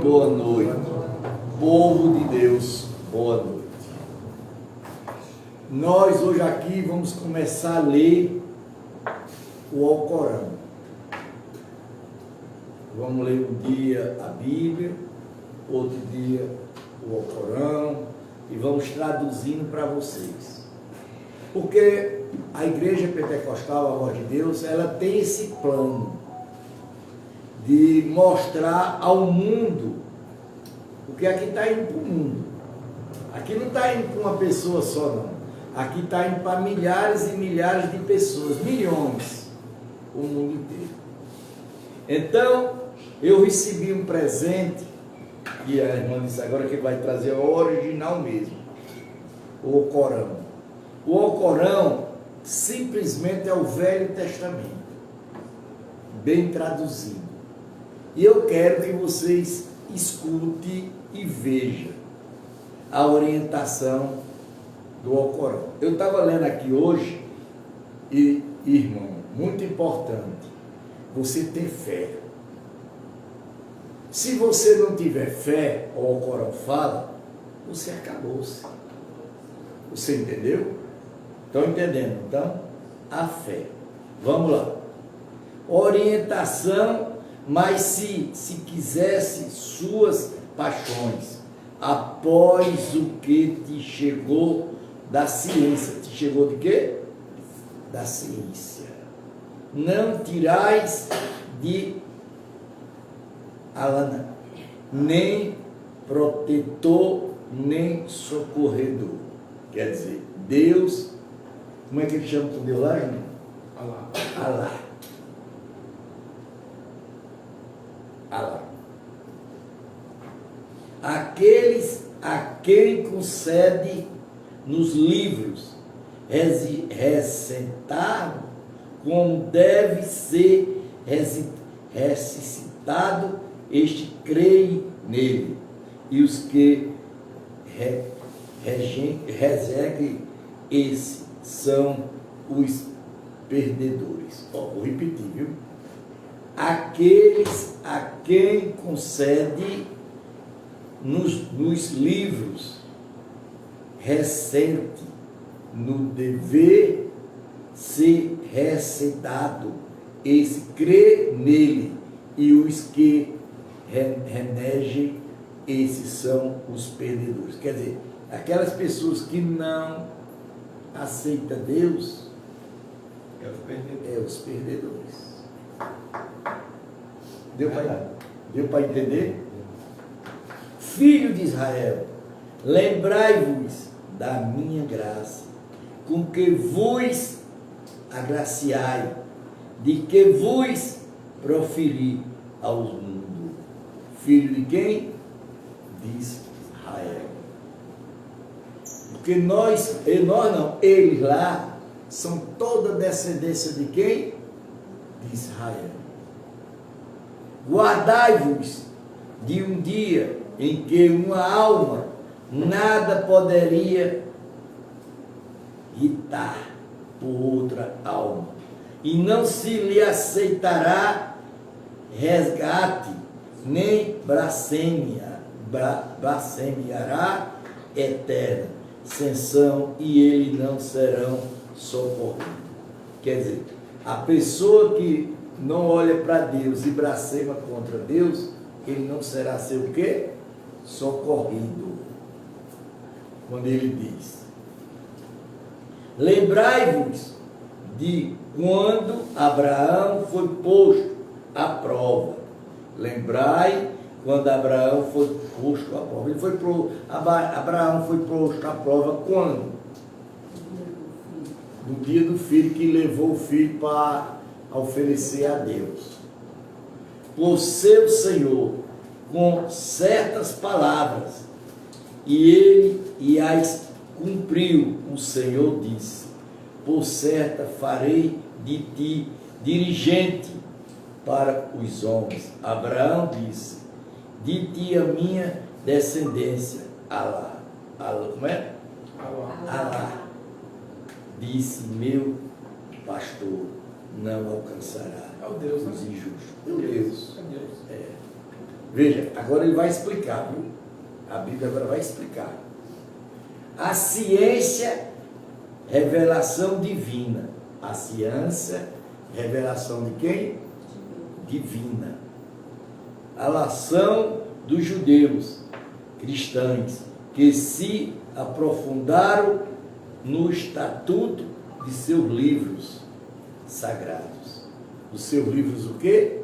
Boa noite, povo de Deus, boa noite. Nós hoje aqui vamos começar a ler o Alcorão. Vamos ler um dia a Bíblia, outro dia o Alcorão e vamos traduzindo para vocês. Porque a Igreja Pentecostal, a Voz de Deus, ela tem esse plano de mostrar ao mundo, porque aqui está indo para o mundo. Aqui não está indo para uma pessoa só, não. Aqui está indo para milhares e milhares de pessoas, milhões, o mundo inteiro. Então, eu recebi um presente, e a irmã disse agora que vai trazer o original mesmo, o Alcorão. O Alcorão simplesmente é o Velho Testamento, bem traduzido. E eu quero que vocês escutem e vejam a orientação do Alcorão. Eu estava lendo aqui hoje, e irmão, muito importante, você ter fé. Se você não tiver fé, o Alcorão fala, você acabou-se. Você entendeu? Estão entendendo? Então, a fé. Vamos lá. Orientação. Mas se quisesse suas paixões, após o que te chegou da ciência. Te chegou de quê? Da ciência. Não tirais de Alana, nem protetor, nem socorredor. Quer dizer, Deus, como é que ele chama com Deus lá, irmão? Alá. Alá. Alá. Aqueles a quem concede nos livros recitado como deve ser ressuscitado, este creem nele, e os que reseguem esse são os perdedores. Vou repetir, viu? Aqueles a quem concede nos livros recente no dever ser recitado, esse crê nele, e os que renegem, esses são os perdedores. Quer dizer, aquelas pessoas que não aceitam Deus é os perdedores. Deu para entender? Filho de Israel, lembrai-vos da minha graça, com que vos agraciai, de que vos proferi aos mundos. Filho de quem? De Israel. Porque eles lá são toda descendência de quem? De Israel. Guardai-vos de um dia em que uma alma nada poderia irritar por outra alma, e não se lhe aceitará resgate, nem blasfemiará eterna sanção, e eles não serão socorridos. Quer dizer, a pessoa que não olha para Deus e blasfema contra Deus, ele não será ser o quê? Socorrido. Quando ele diz: lembrai-vos de quando Abraão foi posto à prova. Lembrai quando Abraão foi posto à prova. Abraão foi posto à prova quando? No dia do filho, que levou o filho para oferecer a Deus. Por seu Senhor, com certas palavras, e as cumpriu. O Senhor disse: por certa farei de ti dirigente para os homens. Abraão disse: de ti a minha descendência. Alá. Como é? Alá. Disse: meu pastor não alcançará É o Deus, os injustos. É Deus. É Deus. Veja, agora ele vai explicar, viu? A Bíblia agora vai explicar. A ciência, revelação divina. A ciência, revelação de quem? Divina. A nação dos judeus, cristãos, que se aprofundaram no estatuto de seus livros sagrados. Os seus livros o quê?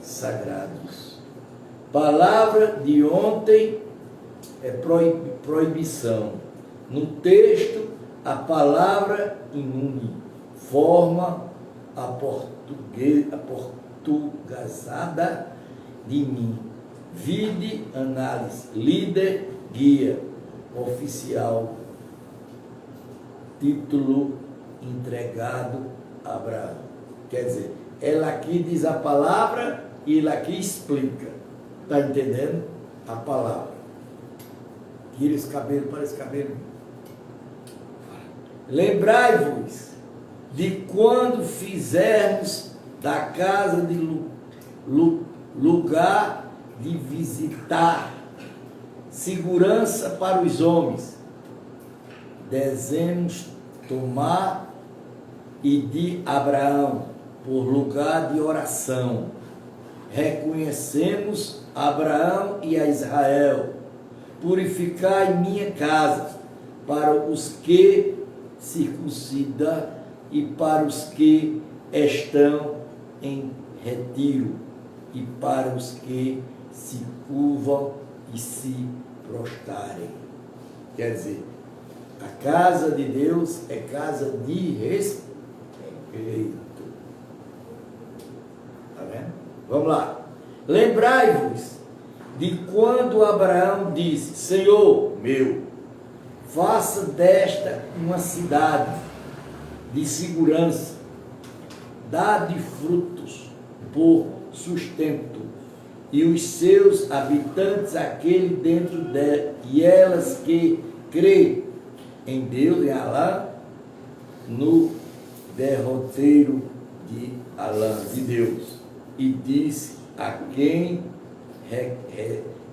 Sagrados. Palavra de ontem é proibição. No texto, a palavra inune, forma a portuguesada de mim. Vide, análise, líder, guia, oficial, título entregado a Abraão. Quer dizer, ela aqui diz a palavra e ele aqui explica. Está entendendo? A palavra. Tira esse cabelo para esse cabelo. Lembrai-vos de quando fizermos da casa de lugar de visitar, segurança para os homens, desejamos tomar e de Abraão por lugar de oração. Reconhecemos Abraão e a Israel. Purificai minha casa para os que circuncidam e para os que estão em retiro e para os que se curvam e se prostrarem. Quer dizer, a casa de Deus é casa de respeito. Está vendo? Vamos lá. Lembrai-vos de quando Abraão disse: Senhor meu, faça desta uma cidade de segurança, dá-de frutos por sustento, e os seus habitantes aquele dentro dela, e elas que creem em Deus e Alá, no derroteiro de Alá, de Deus, e disse a quem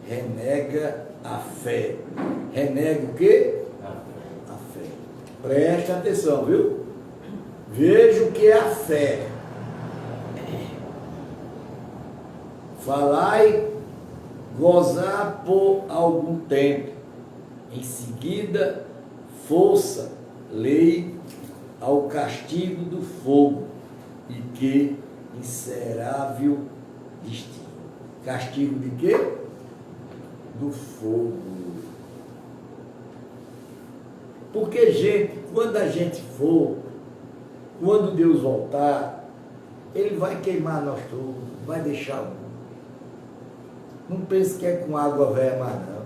renega a fé. Renega o quê? A fé. Presta atenção, viu? Veja o que é a fé. Falai, gozar por algum tempo, em seguida, força, lei ao castigo do fogo, e que inserável destino. Castigo de quê? Do fogo. Porque, gente, quando a gente for, quando Deus voltar, Ele vai queimar nós todos, vai deixar um. Não pense que é com água velha mais não.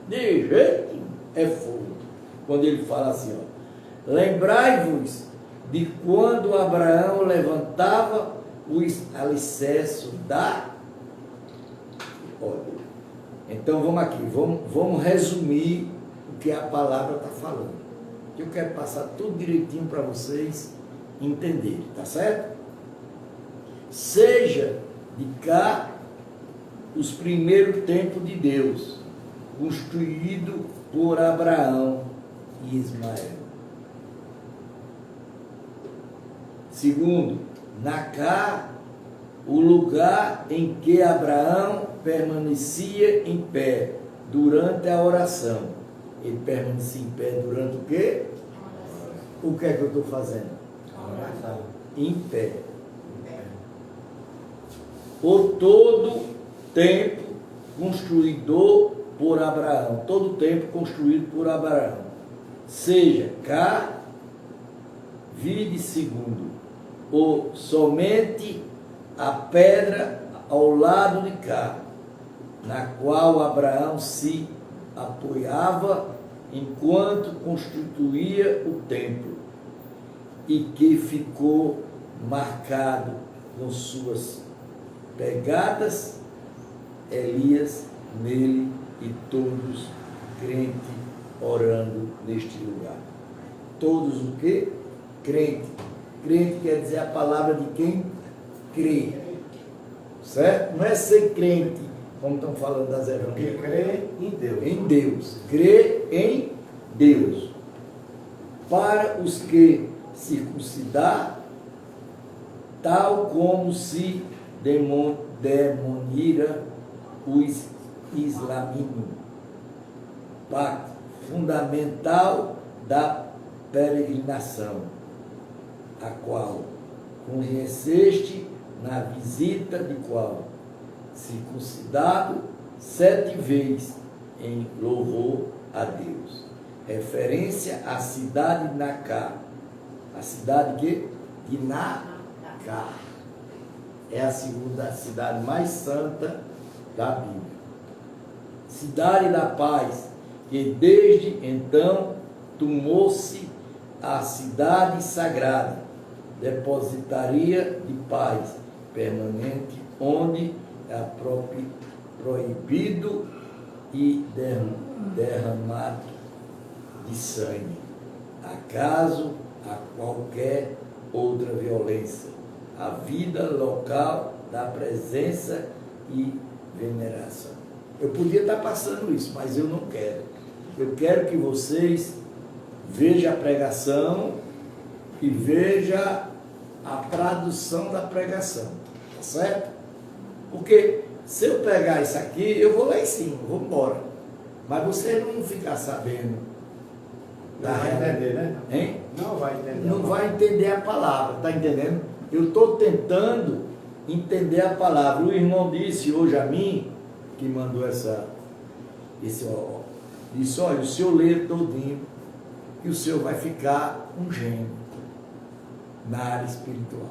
De jeito nenhum, é fogo. Quando ele fala assim, ó, lembrai-vos de quando Abraão levantava os alicerces da... Olha, então vamos aqui, vamos resumir o que a palavra está falando. Eu quero passar tudo direitinho para vocês entenderem, tá certo? Seja de cá os primeiros templos de Deus, construído por Abraão e Ismael. Segundo, Nacá, o lugar em que Abraão permanecia em pé durante a oração. Ele permanecia em pé durante o quê? O que é que eu estou fazendo? Oração. Em pé. O todo tempo construído por Abraão, todo tempo construído por Abraão, seja cá, vide segundo, ou somente a pedra ao lado de cá, na qual Abraão se apoiava enquanto constituía o templo, e que ficou marcado com suas pegadas, Elias nele e todos crentes orando neste lugar. Todos o quê? Crente. Crente quer dizer a palavra de quem crê. Certo? Não é ser crente como estão falando das Porque evangélicas. crê em Deus. Em Deus. Crê em Deus. Para os que circuncidar, tal como se demonira os islamismo. Pacto fundamental da peregrinação, a qual conheceste na visita de qual, circuncidado 7 vezes em louvor a Deus. Referência à cidade de Nacá. A cidade de Nacá. É a segunda cidade mais santa da Bíblia. Cidade da paz, que desde então tomou-se a cidade sagrada, depositaria de paz permanente, onde é proibido e derramado de sangue, acaso a qualquer outra violência, a vida local da presença e veneração. Eu podia estar passando isso, mas eu não quero. Eu quero que vocês vejam a pregação e vejam a tradução da pregação, tá certo? Porque se eu pegar isso aqui, eu vou lá em cima, vou embora. Mas você não ficar sabendo. Não vai entender, né? Hein? Não vai entender. Não vai entender a palavra, tá entendendo? Eu estou tentando entender a palavra. O irmão disse hoje a mim, que mandou disse, olha, o senhor lê todinho e o senhor vai ficar um gênio na área espiritual.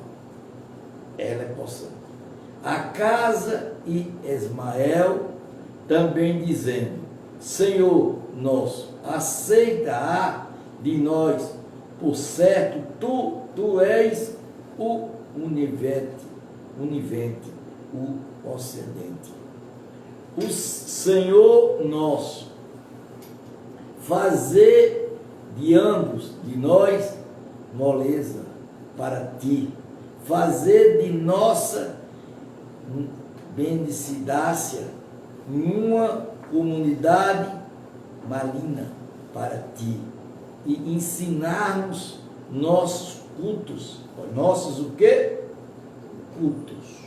Ela é possante. A casa e Ismael também dizendo, Senhor nosso, aceita de nós, por certo, tu és o univente, o ocidente. O Senhor nosso, fazer de ambos de nós moleza para ti, fazer de nossa bendicidade uma comunidade maligna para ti, e ensinarmos nossos cultos, nossos o quê? Cultos.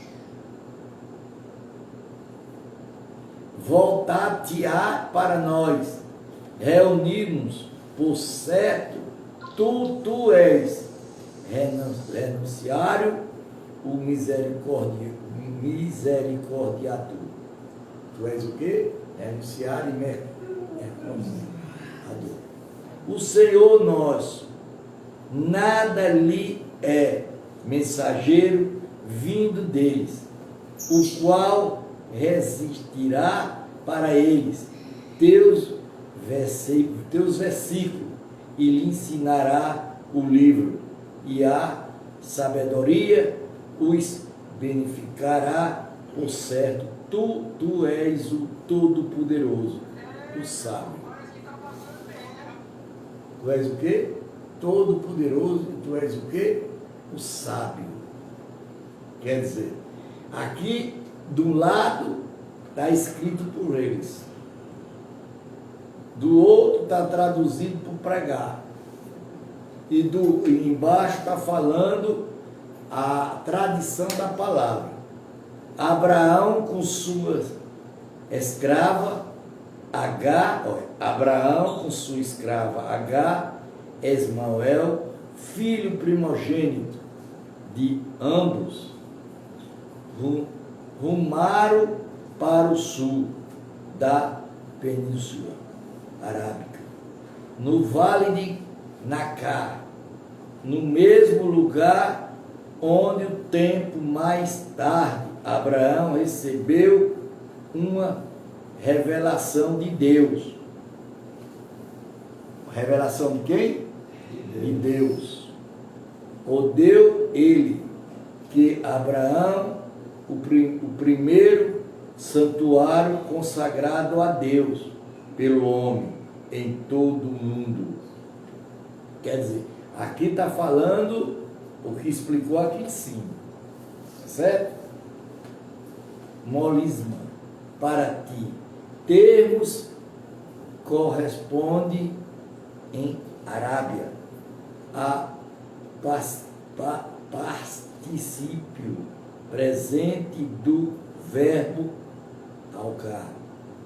Voltar-te-á para nós, reunirmos, por certo, tu és renunciário, o misericordiador. Tu és o quê? Renunciário e misericordiador. O Senhor nosso, nada lhe é mensageiro vindo deles, o qual resistirá para eles teus versículos, e lhe ensinará o livro, e a sabedoria os beneficiará, por certo, tu és o Todo-Poderoso, o sábio. Tu és o quê? Todo-Poderoso, e tu és o quê? O sábio. Quer dizer, aqui do lado está escrito por eles, do outro está traduzido por pregar, e embaixo está falando a tradição da palavra. Abraão com sua escrava Abraão com sua escrava Agar, Ismael, filho primogênito de ambos, rumaram para o sul da Península Arábica, no vale de Nacá, no mesmo lugar onde o tempo mais tarde Abraão recebeu uma revelação de Deus. Revelação de quem? De Deus. O deu ele que Abraão, o primeiro santuário consagrado a Deus pelo homem em todo o mundo. Quer dizer, aqui está falando o que explicou aqui em cima, certo? Molisma, para ti. Termos corresponde em Arábia a particípio presente do verbo alcar,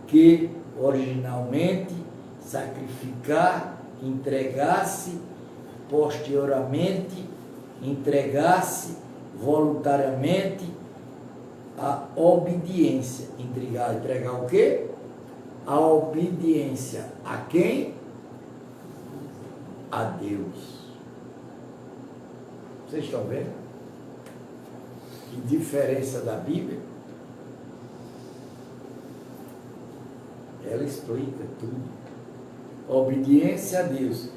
que originalmente sacrificar, entregar-se, posteriormente entregar-se voluntariamente a obediência. Entregar o quê? A obediência. A quem? A Deus. Vocês estão vendo? Que diferença da Bíblia? Ela explica tudo. Obediência a Deus.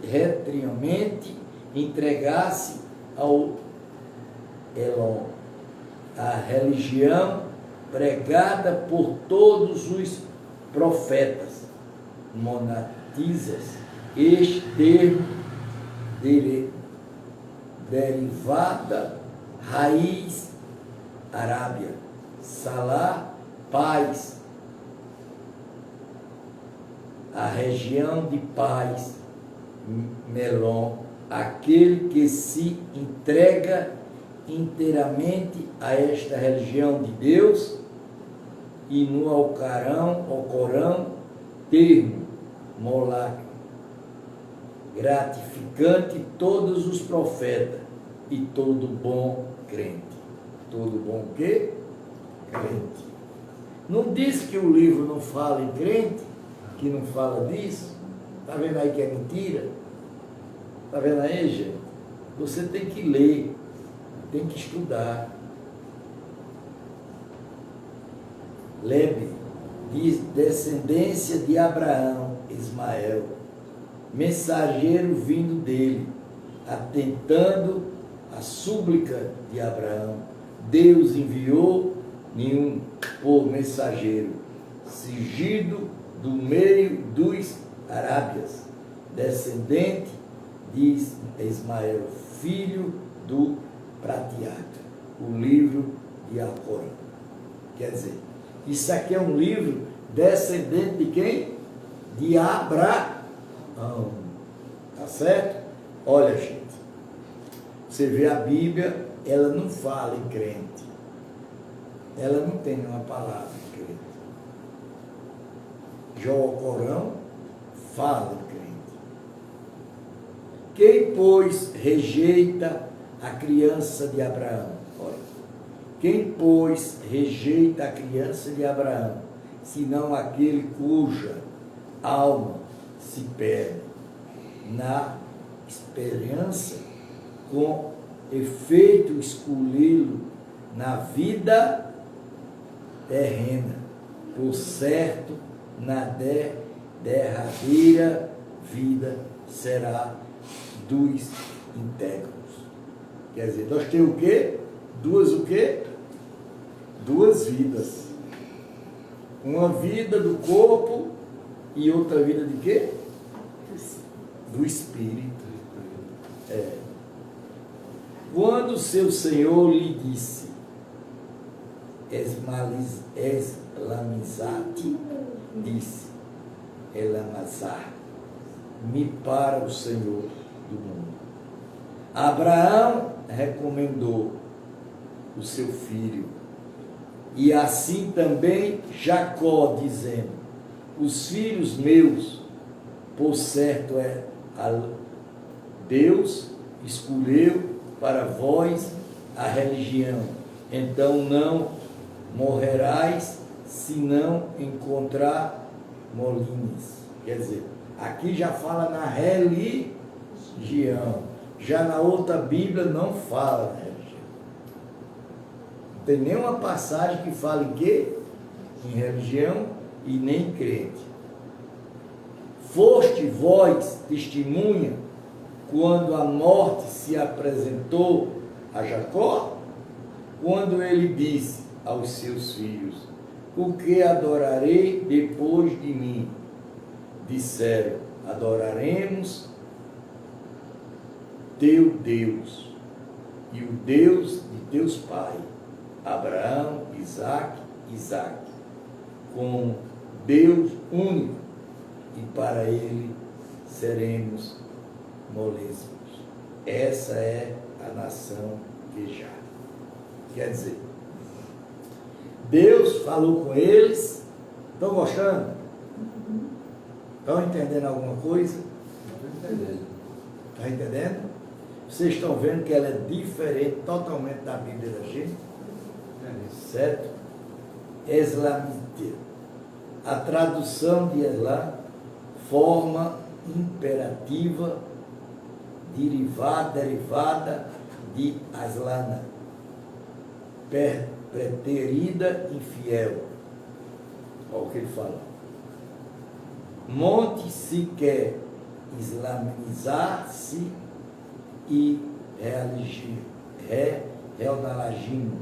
Retriamente entregar-se ao Elon, a religião pregada por todos os profetas, monatizas. Este termo derivada raiz Arábia, Salah, paz, a região de paz, Melon, aquele que se entrega inteiramente a esta religião de Deus, e no Alcorão, termo, Moloque, gratificante todos os profetas e todo bom crente. Todo bom quê? Crente. Não diz que o livro não fala em crente, que não fala disso? Está vendo aí que é mentira? Está vendo aí, gente? Você tem que ler, tem que estudar. Lembre, diz descendência de Abraão, Ismael, mensageiro vindo dele, atentando a súplica de Abraão. Deus enviou nenhum por mensageiro, surgido do meio dos Arábias, descendente de Ismael, filho do prateado. O livro de Alcorão. Quer dizer, isso aqui é um livro descendente de quem? De Abraão. Tá certo? Olha, gente, você vê a Bíblia, ela não fala em crente. Ela não tem nenhuma palavra em crente. Já o Corão fala em crente. Quem, pois, rejeita a criança de Abraão? Olha. Quem, pois, rejeita a criança de Abraão, senão aquele cuja alma se perde na esperança, com efeito escolhê-lo na vida terrena, por certo, na derradeira vida será dos íntegros. Quer dizer, nós temos o quê? O quê? Duas vidas. Uma vida do corpo e outra vida de quê? Do espírito. Quando seu Senhor lhe disse, eslamizate, disse, elamazar, me para o Senhor do mundo. Abraão recomendou o seu filho, e assim também Jacó, dizendo, os filhos meus, por certo Deus escolheu para vós a religião, então não morrerás se não encontrar molines. Quer dizer, aqui já fala na religião, já na outra Bíblia não fala na religião. Não tem nenhuma passagem que fale em quê? Em religião e nem crente. Foste vós testemunha quando a morte se apresentou a Jacó, quando ele disse aos seus filhos, o que adorarei depois de mim? Disseram, adoraremos teu Deus e o Deus de teus pais, Abraão, Isaque. como Deus único, e para Ele seremos moléstimos. Essa é a nação quejada. Quer dizer, Deus falou com eles. Estão gostando? Estão entendendo alguma coisa? Estou entendendo. Está entendendo? Vocês estão vendo que ela é diferente totalmente da Bíblia da gente? Certo? Eslamite. A tradução de Eslam, forma imperativa derivada de aslana, preterida infiel. Olha o que ele fala. Monte se quer islamizar-se e realdalagino,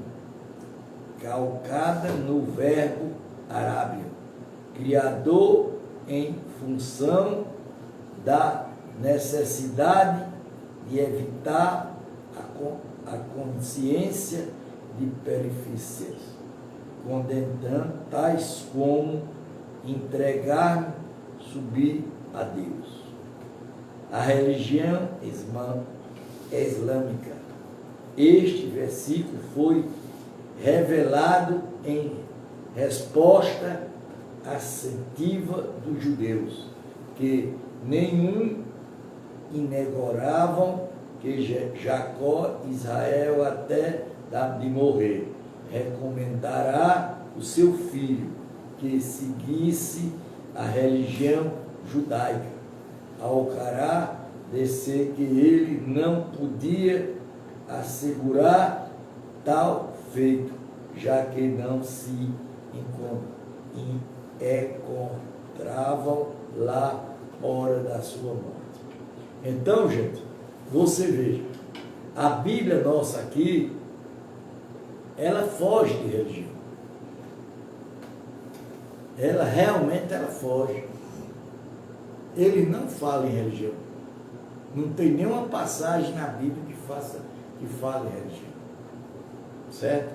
calcada no verbo arábio, criador em função da necessidade de evitar a consciência de perifícies, condenando tais como entregar-me, subir a Deus. A religião islâmica. Este versículo foi revelado em resposta assertiva dos judeus, que nenhum inegoravam que Jacó, Israel, até de morrer, recomendará o seu filho que seguisse a religião judaica, ao caráter de ser que ele não podia assegurar tal feito, já que não se encontravam lá hora da sua morte. Então, gente, você veja, a Bíblia nossa aqui, ela foge de religião. Ela realmente foge. Ele não fala em religião. Não tem nenhuma passagem na Bíblia que fale em religião. Certo?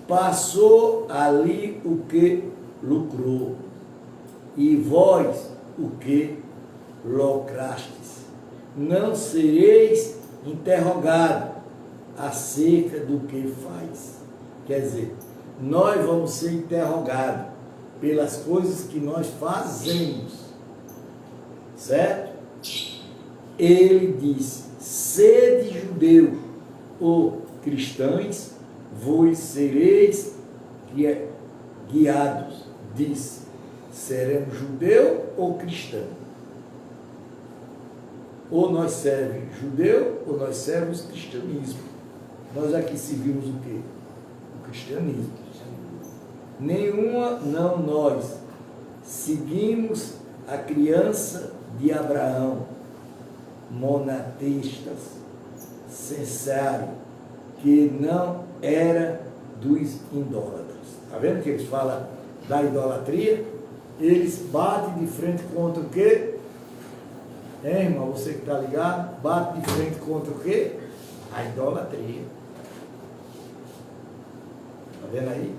Passou ali o que lucrou, e vós o que lucrastes. Não sereis interrogados acerca do que faz. Quer dizer, nós vamos ser interrogados pelas coisas que nós fazemos. Certo? Ele disse: sede judeu ou cristãos, vós sereis guiados. Disse: seremos judeu ou cristão? Ou nós servemos judeu, ou nós servemos cristianismo. Nós aqui seguimos o quê? O cristianismo. Nenhuma, não nós. Seguimos a criança de Abraão, monoteístas, sinceros, que não era dos idólatras. Está vendo que eles falam da idolatria? Eles batem de frente contra o quê? Hein, irmão, você que está ligado, bate de frente contra o quê? A idolatria. Está vendo aí?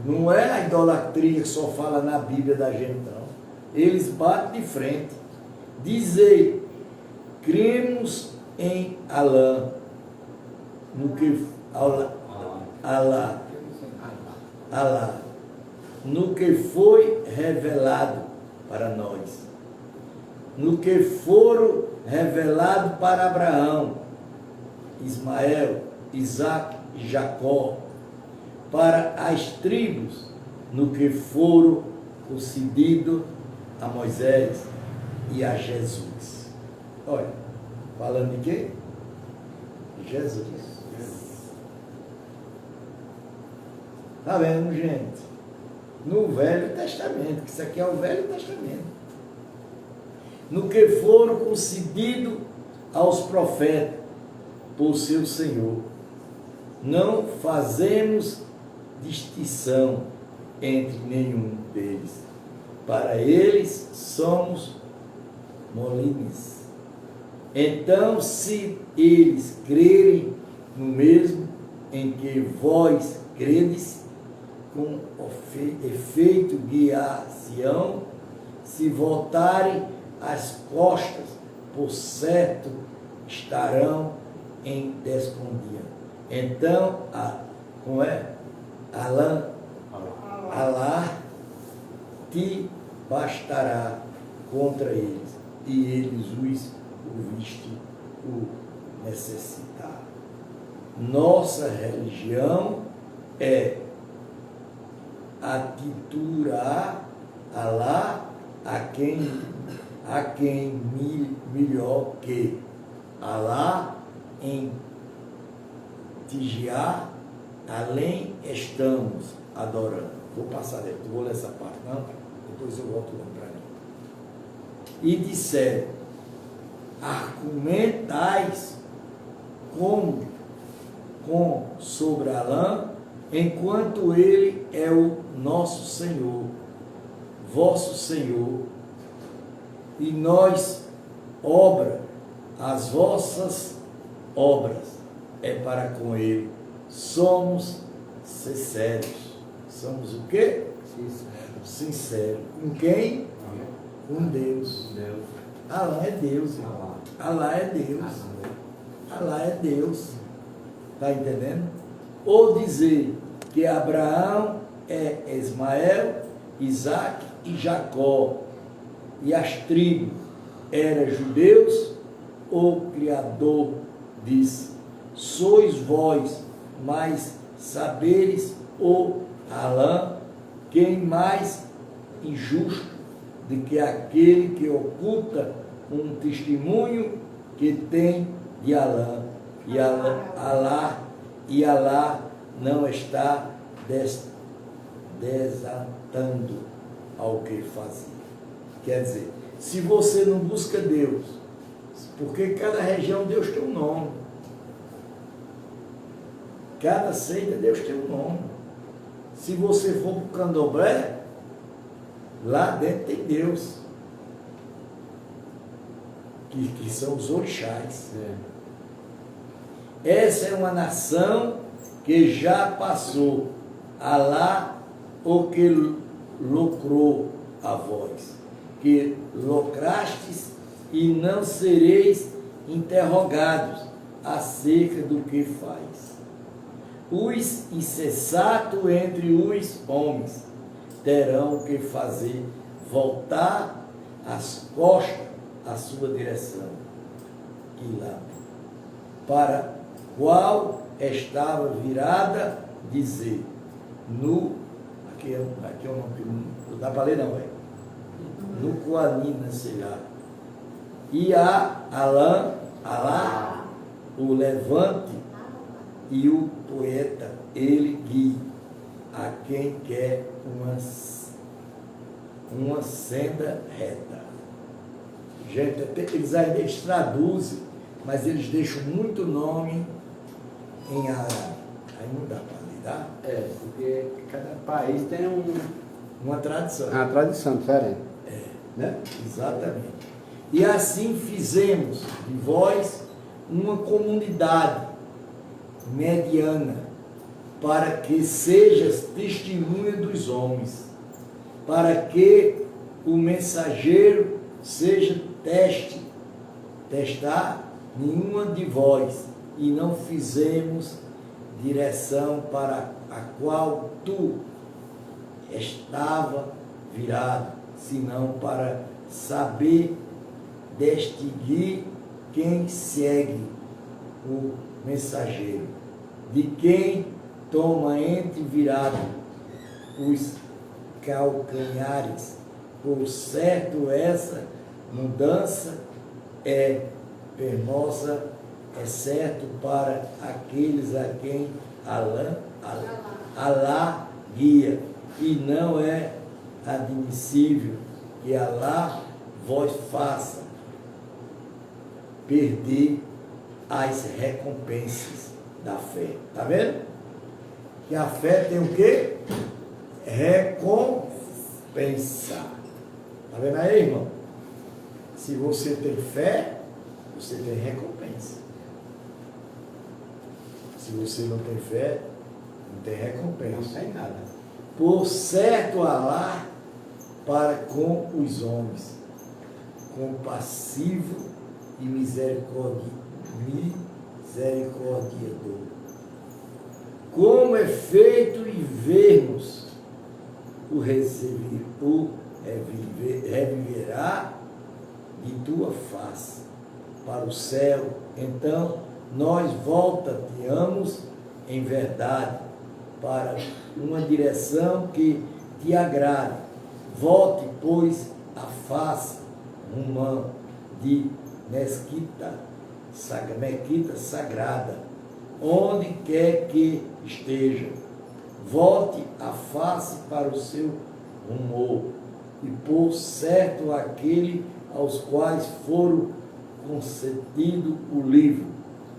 Não é a idolatria que só fala na Bíblia da gente, não. Eles batem de frente. Dizei: cremos em Alá, no que Alá, no que foi revelado para nós, no que foram revelado para Abraão, Ismael, Isaac e Jacó, para as tribos, no que foram concedido a Moisés e a Jesus. Olha, falando de quê? Jesus. Está vendo, gente? No Velho Testamento, que isso aqui é o Velho Testamento. No que foram concedidos aos profetas por seu Senhor. Não fazemos distinção entre nenhum deles. Para eles somos molines. Então, se eles crerem no mesmo em que vós credes, com efeito guiar-se-ão, se voltarem as costas, por certo estarão em descondia. Então, como é? Alá te bastará contra eles, e eles o viste o necessitar. Nossa religião é atiturar Alá a quem melhor que Alá em Tigiar, além estamos adorando. Vou passar, não vou ler essa parte não, depois eu volto lá para mim. E disseram, argumentais sobre Alá, enquanto ele é o nosso Senhor, vosso Senhor, e nós as vossas obras é para com ele. Somos sinceros. Somos o quê? Sinceros. Com quem? Com Deus. Alá é Deus, irmão. Alá é Deus. Alá é Deus. Está entendendo? Ou dizer que Abraão é Ismael, Isaac e Jacó, e as tribos eram judeus, o Criador disse, sois vós, mas saberes o Alá, quem mais injusto do que aquele que oculta um testemunho que tem de Alá, e Alá não está desatando ao que fazia. Quer dizer, se você não busca Deus, porque cada região Deus tem um nome, cada seita Deus tem um nome. Se você for para o Candomblé, lá dentro tem Deus, que são os orixás. Essa é uma nação que já passou. Alá o que lucrou a vós, que lucrastes e não sereis interrogados acerca do que faz. Os insensatos entre os homens terão que fazer voltar as costas à sua direção, para qual estava virada, dizer, aqui é um nome, não dá para ler não, velho. No Kuanina será. E Alá, o levante e o poeta, ele guia a quem quer uma senda reta. Gente, eles traduzem, mas eles deixam muito nome em árabe. Aí não dá para ler, tá? Porque cada país tem uma tradição. uma tradição diferente. Né? Exatamente. E assim fizemos de vós uma comunidade mediana, para que sejas testemunha dos homens, para que o mensageiro seja testar nenhuma de vós, e não fizemos direção para a qual tu estava virado, senão para saber distinguir quem segue o mensageiro, de quem toma entre virado os calcanhares. Por certo, essa mudança é penosa, é certo para aqueles a quem Alá guia, e não é admissível que Alá vos faça perder as recompensas da fé. Está vendo? Que a fé tem o quê? Recompensa. Está vendo aí, irmão? Se você tem fé, você tem recompensa. Se você não tem fé, não tem recompensa. Não tem nada. por certo Alá para com os homens, compassivo e misericordioso. Como é feito e vermos o reviverá de tua face para o céu, então nós volta-te-amos em verdade para uma direção que te agrade. Volte, pois, a face rumã de Mequita sagrada, onde quer que esteja. Volte a face para o seu rumor, e por certo aquele aos quais foram concedido o livro,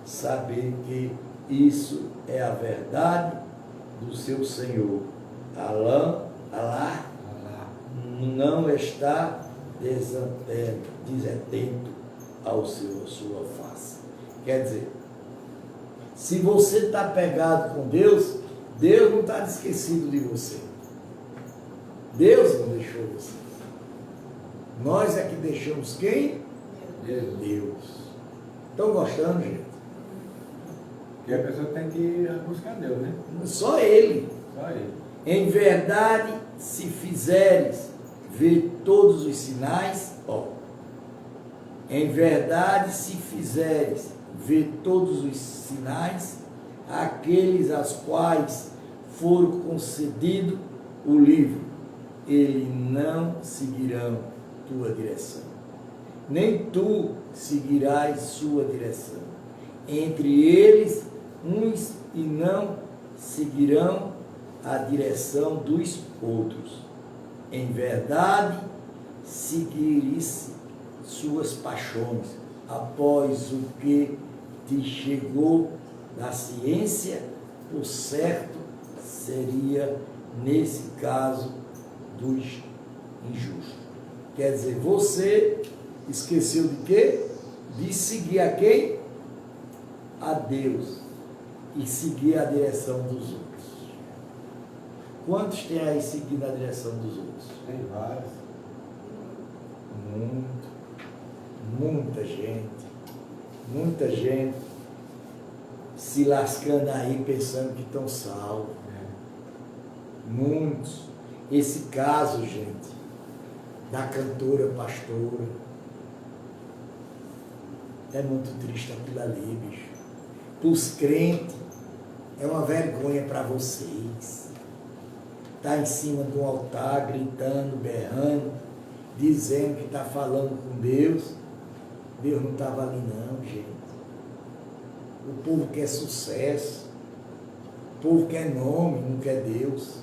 saber que isso é a verdade do seu Senhor. Alá não está desatento à sua face. Quer dizer, se você está pegado com Deus, Deus não está esquecido de você. Deus não deixou você. Nós é que deixamos quem? Deus. Estão gostando, gente? Porque a pessoa tem que buscar Deus, né? Só Ele. Só Ele. Em verdade, se fizeres ver todos os sinais, em verdade, se fizeres ver todos os sinais, aqueles aos quais foram concedido o livro, eles não seguirão tua direção, nem tu seguirás sua direção. Entre eles, uns e não seguirão a direção dos outros. Em verdade, seguirás suas paixões, após o que te chegou da ciência, o certo seria, nesse caso, dos injustos. Quer dizer, você esqueceu de quê? De seguir a quem? A Deus. E seguir a direção dos outros. Quantos tem aí seguindo a direção dos outros? Tem vários. Muita gente se lascando aí pensando que estão salvos. Muitos. Esse caso, gente, da cantora pastora, é muito triste aquilo ali, bicho. Para os crentes, é uma vergonha para vocês. Está em cima de um altar, gritando, berrando, dizendo que está falando com Deus. Deus não estava ali não, gente. O povo quer sucesso. O povo quer nome, não quer Deus.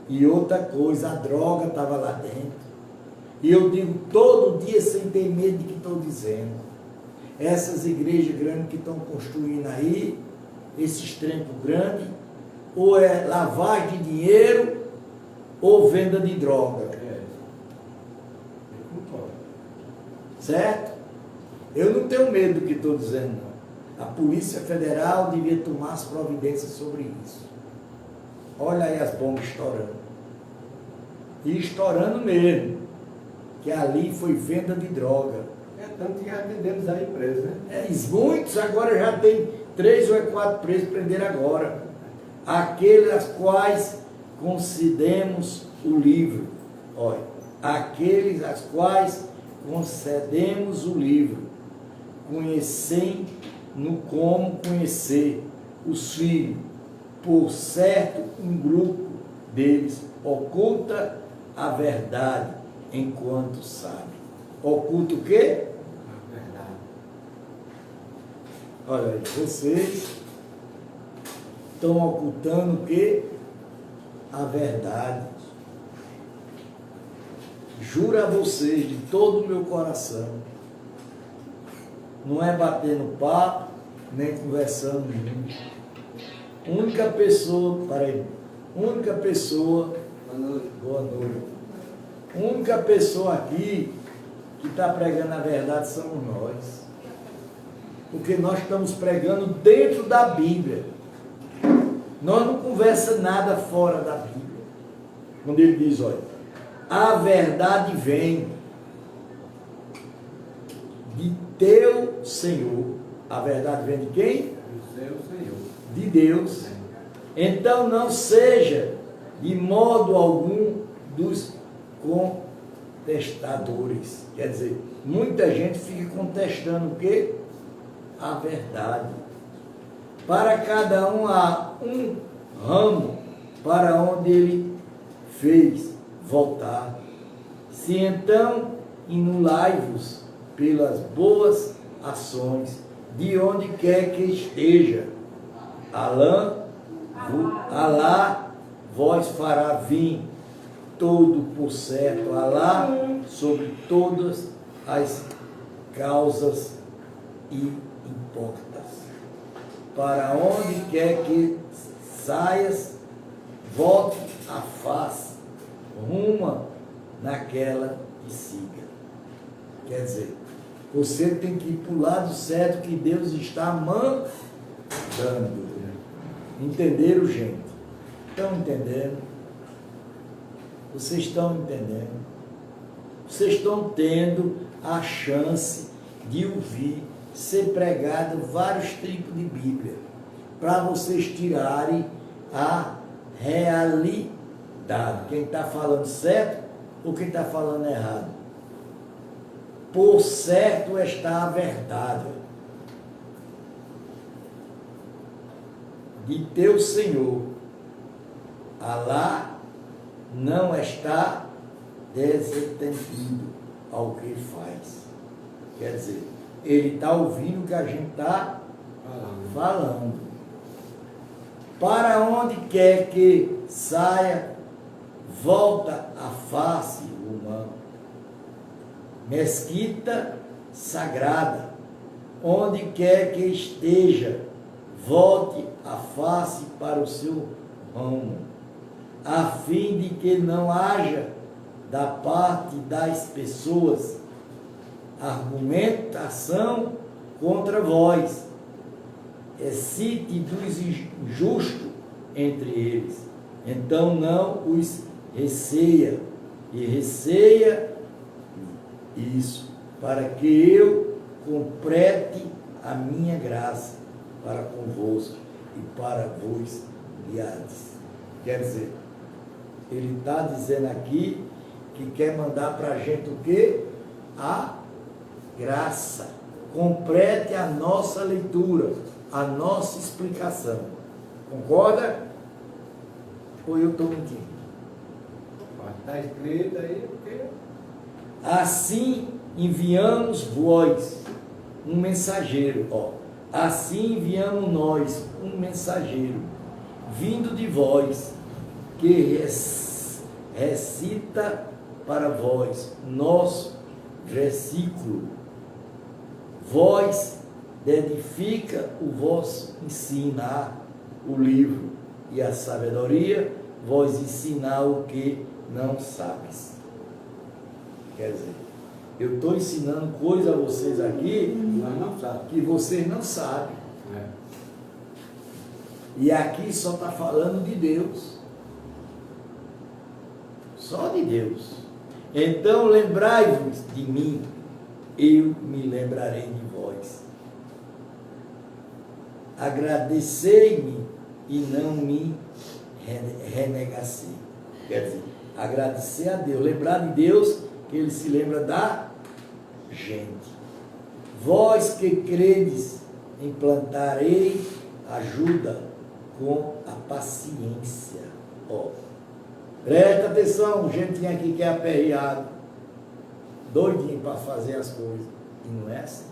E outra coisa, a droga estava lá dentro. E eu digo todo dia sem ter medo de que estou dizendo. Essas igrejas grandes que estão construindo aí, esses templos grandes, ou é lavagem de dinheiro, ou venda de droga. Certo? Eu não tenho medo do que estou dizendo, não. A Polícia Federal devia tomar as providências sobre isso. Olha aí as bombas estourando. E estourando mesmo. Que ali foi venda de droga. Tanto que já atendemos aí presos, né? Muitos agora já tem 3 ou 4 presos, prenderam agora. Aqueles aos quais concedemos o livro. Olha, aqueles aos quais concedemos o livro. Conhecem no como conhecer os filhos. Por certo, um grupo deles oculta a verdade enquanto sabe. Oculta o quê? A verdade. Olha aí, vocês estão ocultando o quê? A verdade. Juro a vocês de todo o meu coração, não é batendo papo, nem conversando muito. Única pessoa, boa noite. Única pessoa aqui que está pregando a verdade somos nós. Porque nós estamos pregando dentro da Bíblia. Nós não conversamos nada fora da Bíblia. Quando ele diz, olha, a verdade vem de teu Senhor. A verdade vem de quem? Do seu Senhor. De Deus. Então não seja de modo algum dos contestadores. Quer dizer, muita gente fica contestando o quê? A verdade. Para cada um há um ramo para onde ele fez voltar. Se então inulai-vos pelas boas ações, de onde quer que esteja, Alá vós fará vir todo por certo, Alá sobre todas as causas e hipócritas. Para onde quer que saias, volte a face, ruma naquela e siga. Quer dizer, você tem que ir para o lado certo que Deus está mandando. Entenderam, gente? Estão entendendo? Vocês estão entendendo? Vocês estão tendo a chance de ouvir ser pregado vários tipos de Bíblia, para vocês tirarem a realidade. Quem está falando certo ou quem está falando errado. Por certo está a verdade de teu Senhor. Alá não está desentendido ao que faz. Quer dizer, ele está ouvindo o que a gente está falando. Para onde quer que saia, volta a face humana. Mesquita sagrada, onde quer que esteja, volte a face para o seu ramo, a fim de que não haja da parte das pessoas argumentação contra vós, excite dos injustos entre eles, então não os receia, e receia isso, para que eu complete a minha graça para convosco e para vos guiares. Quer dizer, ele está dizendo aqui que quer mandar para a gente o quê? A graça. Complete a nossa leitura, a nossa explicação. Concorda? Ou eu estou mentindo? Está escrito aí porque... Assim enviamos vós um mensageiro, assim enviamos nós um mensageiro, vindo de vós, que recita para vós nosso versículo. Vós edifica o vosso ensinar o livro e a sabedoria, vós ensinar o que não sabes. Quer dizer, eu estou ensinando coisa a vocês aqui que vocês não sabem. E aqui só está falando de Deus. Só de Deus. Então lembrai-vos de mim, eu me lembrarei de vós. Agradecei-me e não me renegacei. Quer dizer, agradecer a Deus, lembrar de Deus, que Ele se lembra da gente. Vós que credes, implantarei ajuda com a paciência. Presta atenção, gente aqui que é aperreado, doidinho para fazer as coisas, e não é assim.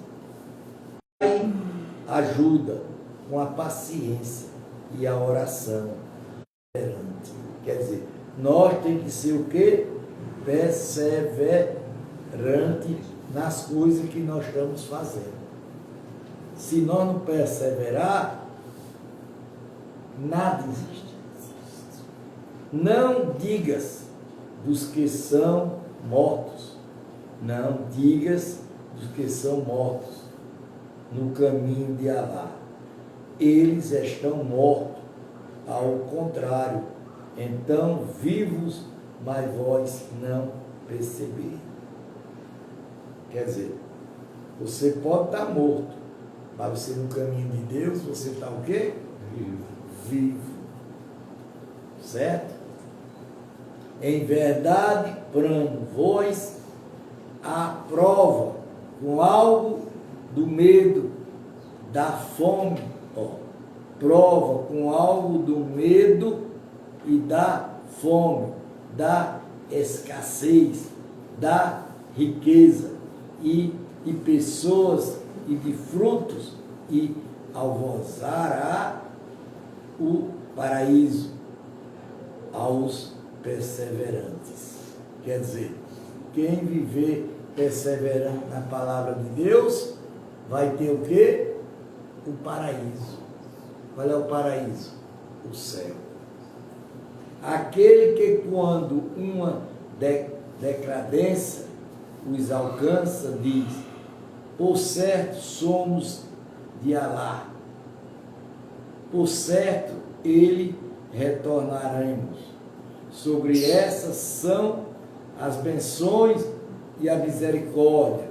Ajuda com a paciência e a oração perseverante. Quer dizer, nós temos que ser o quê? Perseverante nas coisas que nós estamos fazendo. Se nós não perseverar, nada existe. Não digas dos que são mortos. Não digas dos que são mortos no caminho de Alá. Eles estão mortos. Ao contrário, então vivos mas vós não percebeis. Quer dizer, você pode estar morto, mas você no caminho de Deus, você está o quê? Vivo. Certo? Em verdade, vós a prova com algo do medo, da fome, prova com algo do medo e da fome, da escassez, da riqueza e de pessoas e de frutos, e alvozará o paraíso aos perseverantes. Quer dizer, quem viver perseverante na palavra de Deus vai ter o quê? O paraíso. Qual é o paraíso? O céu. Aquele que quando uma decadência os alcança, diz: por certo somos de Alá, por certo ele retornaremos. Sobre essas são as bênçãos e a misericórdia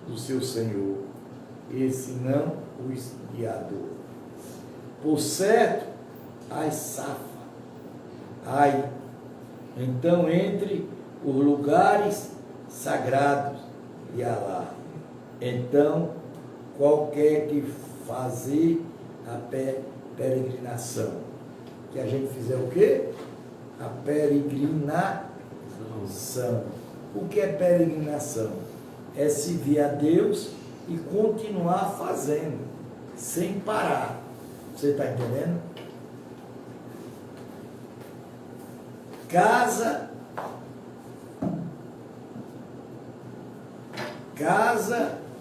do seu Senhor, esse não os guiador. Por certo, as safa, ai, então entre os lugares sagrados de Alá. Então, qualquer que fazer a peregrinação, que a gente fizer o quê? A peregrinação. O que é peregrinação? É servir a Deus e continuar fazendo, sem parar. Você está entendendo? Casa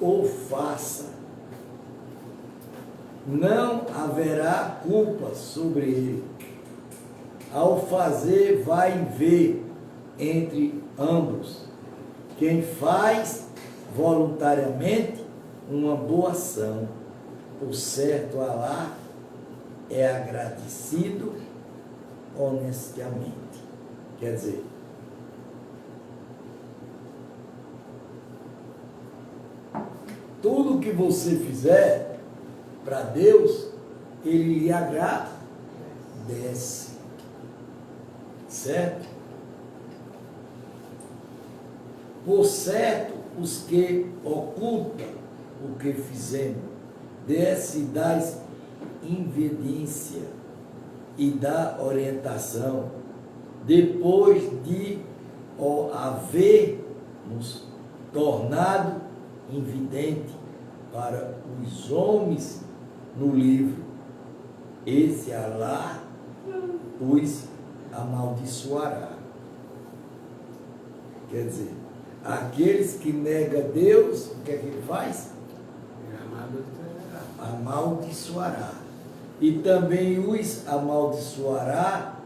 ou faça, não haverá culpa sobre ele. Ao fazer, vai ver entre ambos. Quem faz voluntariamente uma boa ação, por certo, Alá é agradecido honestamente. Quer dizer, tudo que você fizer para Deus, Ele lhe agradece. Certo? Por certo, os que ocultam o que fizemos, desce das invidência e da orientação, depois de o havermos tornado invidente para os homens no livro, esse Alá os amaldiçoará. Quer dizer, aqueles que negam Deus, o que é que ele faz? Amaldiçoará. E também os amaldiçoará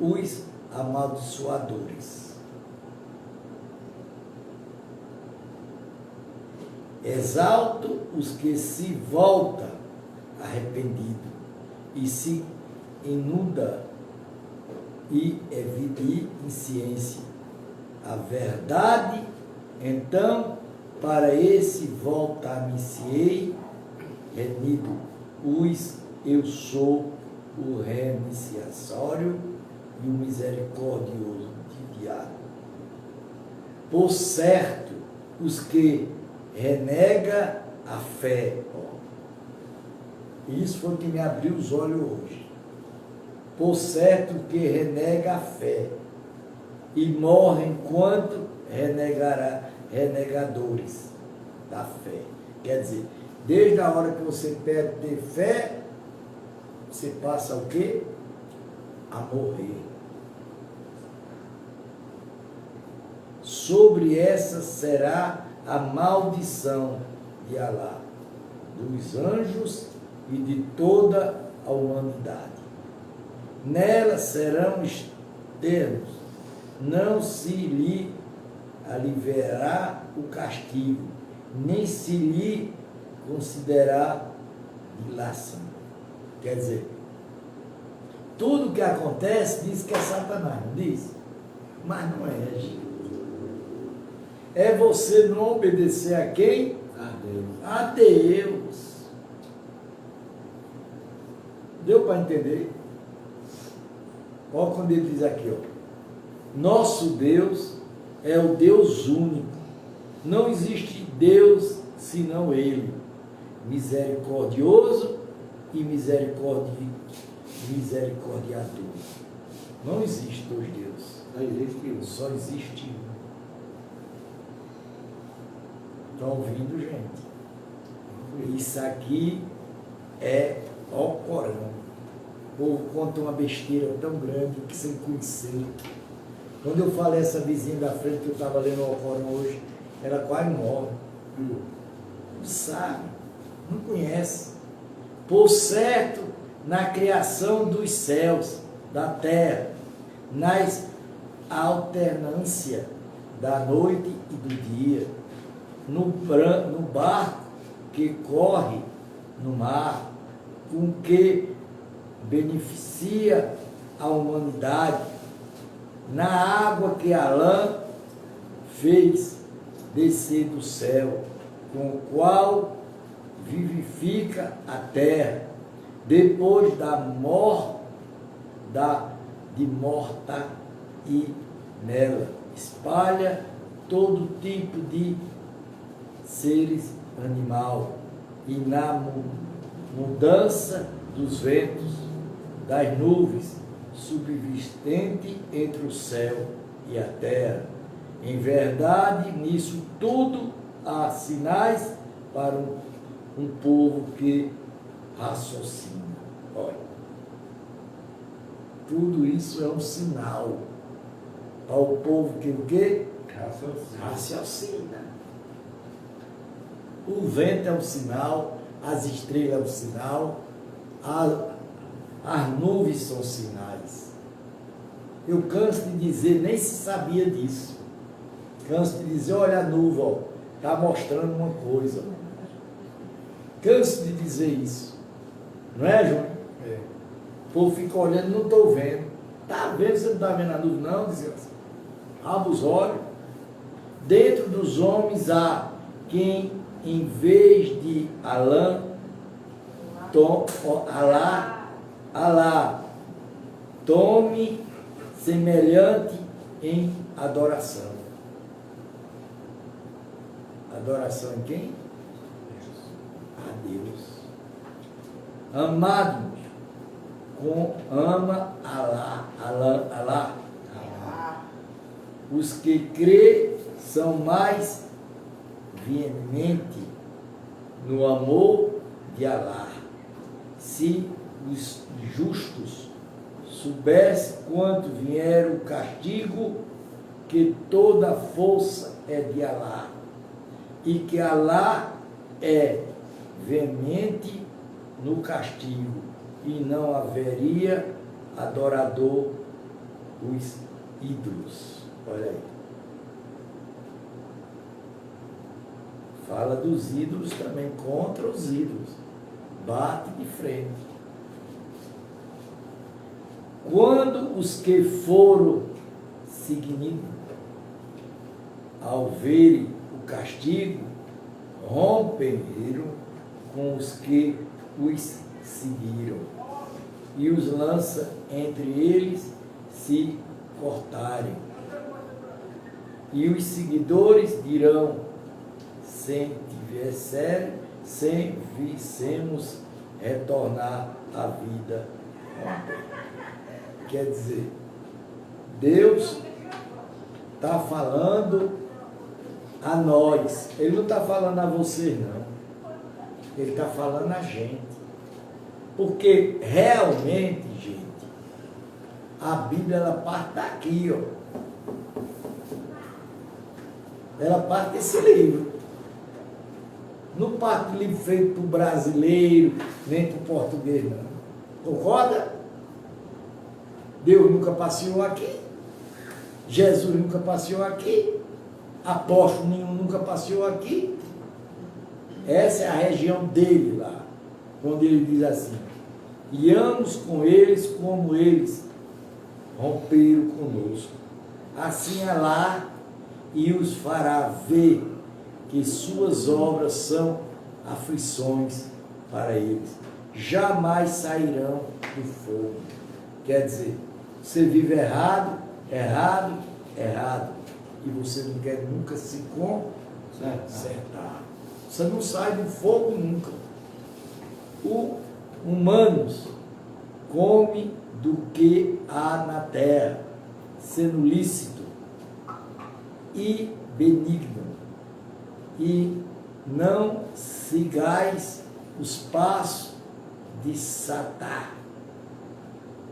os amaldiçoadores. Exalto os que se voltam arrependido e se inunda e evidenciência a verdade, então para esse voltar-me-ei remido os eu sou o remissório e o misericordioso de Diabo. Por certo, os que renega a fé. Isso foi o que me abriu os olhos hoje. Por certo que renega a fé e morre enquanto renegadores da fé. Quer dizer, desde a hora que você perde ter fé, você passa o quê? A morrer. Sobre essa será a maldição de Alá, dos anjos e de toda a humanidade. Nela serão externos, não se lhe aliviará o castigo, nem se lhe considerará dilação. Quer dizer, tudo que acontece diz que é Satanás, não diz? Mas não é, gente. É você não obedecer a quem? A Deus. A Deus. Deu para entender? Olha quando ele diz aqui, ó. Nosso Deus é o Deus único. Não existe Deus senão Ele. Misericordioso e misericordiador. Não existe dois deuses. Só existe um. Só existe um. Estão ouvindo, gente? Isso aqui é o Corão. O povo conta uma besteira tão grande que sem conhecer. Quando eu falei essa vizinha da frente que eu estava lendo o Corão hoje, ela quase morre. Não sabe, não conhece. Por certo, na criação dos céus, da terra, nas alternância da noite e do dia, no barco que corre no mar, com que beneficia a humanidade, na água que Alã fez descer do céu, com o qual vivifica a terra, depois da morte, de morta, e nela espalha todo tipo de seres animal, e na mudança dos ventos, das nuvens, subsistente entre o céu e a terra. Em verdade, nisso tudo há sinais para um povo que raciocina. Olha, tudo isso é um sinal para o povo que o quê? Raciocina. O vento é um sinal, as estrelas é um sinal, as nuvens são sinais. Eu canso de dizer, nem se sabia disso. Canso de dizer, olha a nuvem, está mostrando uma coisa. Canso de dizer isso. Não é, João? É. O povo fica olhando, não estou vendo. Está vendo, você não está vendo a nuvem, não? Desgraça. Abra os olhos. Dentro dos homens há quem, em vez de Alá, tome semelhante em adoração. Adoração em quem? A Deus. Amados, ama Alá. Os que crê são mais veemente no amor de Alá. Se os justos soubessem quanto vier o castigo, que toda a força é de Alá, e que Alá é veemente no castigo, e não haveria adorador os ídolos. Olha aí. Fala dos ídolos também, contra os ídolos. Bate de frente. Quando os que foram seguindo, ao verem o castigo, romperam com os que os seguiram, e os lança entre eles se cortarem. E os seguidores dirão, sem vissemos retornar à vida ontem. Quer dizer, Deus está falando a nós. Ele não está falando a você, não. Ele está falando a gente. Porque realmente, gente, a Bíblia, ela parte daqui, ó. Ela parte desse livro. Não parte do livro feito para o brasileiro, nem para o português, não. Concorda? Deus nunca passeou aqui. Jesus nunca passeou aqui. Apóstolo nenhum nunca passeou aqui. Essa é a região dele lá. Quando ele diz assim, iamos com eles como eles romperam conosco. assim Alá e os fará ver que suas obras são aflições para eles. Jamais sairão do fogo. Quer dizer, você vive errado, errado, errado. E você não quer nunca se consertar. Você não sai do fogo nunca. O humanos come do que há na terra, sendo lícito e benigno, e não sigais os passos de Satã,